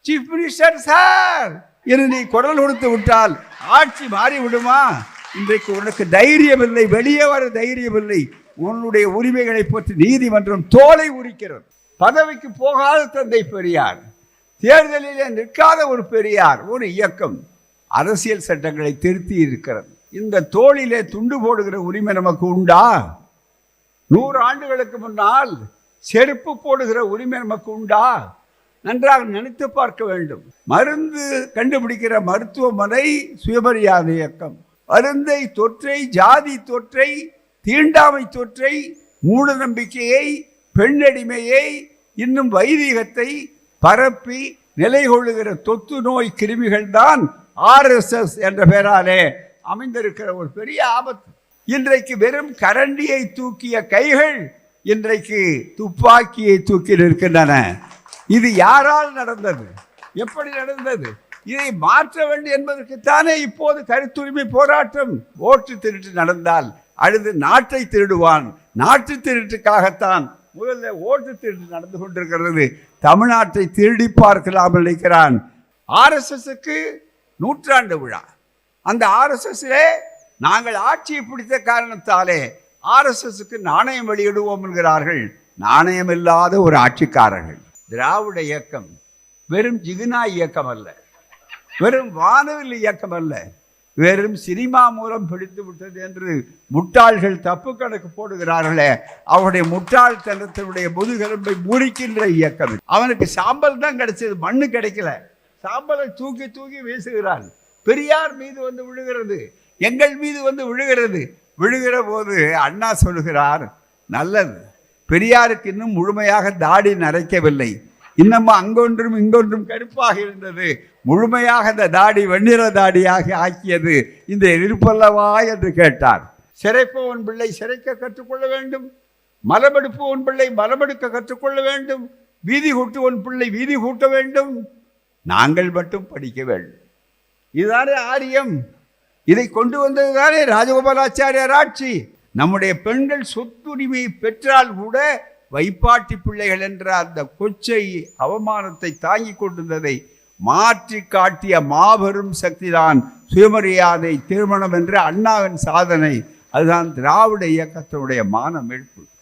Chief minister sir என்று நீ குரல் கொடுத்து விட்டால் ஆட்சி மாறி விடுமா? இன்றைக்கு உனக்கு தைரியம் இல்லை, வெளியே வர தைரியம் இல்லை. உன்னுடைய உரிமைகளை பற்றி நீதிமன்றம் தோலை உரிக்கிறது. பதவிக்கு போகாத தந்தை பெரியார், தேர்தலிலே நிற்காத ஒரு பெரியார், ஒரு இயக்கம் அரசியல் சட்டங்களை திருத்தி இருக்கிறது. இந்த தோளிலே துண்டு போடுகிற உரிமை நமக்கு உண்டா? 100 ஆண்டுகளுக்கு முன்னால் செருப்பு போடுகிற உரிமை நமக்கு உண்டா? நன்றாக நினைத்து பார்க்க வேண்டும். மருந்து கண்டுபிடிக்கிற மருத்துவமனை சுயமரியாதை இயக்கம். மருந்தை தொற்றை, ஜாதி தொற்றை, தீண்டாமை தொற்றை, மூட நம்பிக்கையை, பெண்ணடிமையை, இன்னும் வைதிகத்தை பரப்பி நிலை கொள்ளுகிற தொத்து நோய் கிருமிகள் தான் RSS என்ற பெயராலே அமைந்திருக்கிற ஒரு பெரிய ஆபத்து. இன்றைக்கு வெறும் கரண்டியை தூக்கிய கைகள் இன்றைக்கு துப்பாக்கியை தூக்கி நிற்கின்றன. இது யாரால் நடந்தது? எப்படி நடந்தது? இதை மாற்ற வேண்டும் என்பதற்குத்தானே இப்போது கருத்துரிமை போராட்டம். ஓட்டு திருட்டு நடந்தால் அடுத்து நாட்டை திருடுவான். நாட்டு திருட்டுக்காகத்தான் முதல்ல ஓட்டு திருட்டு நடந்து கொண்டிருக்கிறது. தமிழ்நாட்டை திருடி பார்க்கலாம் நினைக்கிறான். RSSக்கு 100ஆண்டு விழா. அந்த RSSலே நாங்கள் ஆட்சியை பிடித்த காரணத்தாலே RSSக்கு நாணயம் வெளியிடுவோம் என்கிறார்கள். நாணயம் இல்லாத ஒரு ஆட்சிக்காரர்கள். திராவிட இயக்கம் வெறும் ஜிகுனா இயக்கம் அல்ல, வெறும் வானவில் இயக்கம் அல்ல, வெறும் சினிமா மூலம் பிடித்து விட்டது என்று முட்டாள்கள் தப்பு கணக்கு போடுகிறார்களே, அவருடைய முட்டாள்தனத்தினுடைய முதுகெலும்பை முறிக்கின்ற இயக்கம். அவனுக்கு சாம்பல் தான் கிடைச்சது, மண்ணு கிடைக்கல. சாம்பலை தூக்கி தூக்கி வீசுகிறான். பெரியார் மீது வந்து விழுகிறது, எங்கள் மீது வந்து விழுகிறது. விழுகிற போது அண்ணா சொல்லுகிறார், நல்லது, பெரியாருக்கு இன்னும் முழுமையாக தாடி நரைக்கவில்லை, இன்னமும் அங்கொன்றும் இங்கொன்றும் கருப்பாக இருந்தது, முழுமையாக அந்த தாடி வெண்ணிற தாடியாக ஆக்கியது இந்த இருப்பல்லவா என்று கேட்டார். சிறைப்பவன் பிள்ளை சிறைக்க கற்றுக்கொள்ள வேண்டும், மலமெடுப்பவன் பிள்ளை மலமெடுக்க கற்றுக்கொள்ள வேண்டும், வீதி கூட்டுவன் பிள்ளை வீதி கூட்ட வேண்டும், நாங்கள் மட்டும் படிக்க வேண்டும். இதுதானே ஆரியம். இதை கொண்டு வந்ததுதானே ராஜகோபாலாச்சாரியார் ஆட்சி. நம்முடைய பெண்கள் சொத்துரிமையை பெற்றால் கூட வைப்பாட்டி பிள்ளைகள் என்ற அந்த கொச்சை அவமானத்தை தாங்கி கொண்டிருந்ததை மாற்றி காட்டிய மாபெரும் சக்திதான் சுயமரியாதை திருமணம் என்ற அண்ணாவின் சாதனை. அதுதான் திராவிட இயக்கத்தினுடைய மான மீட்பு.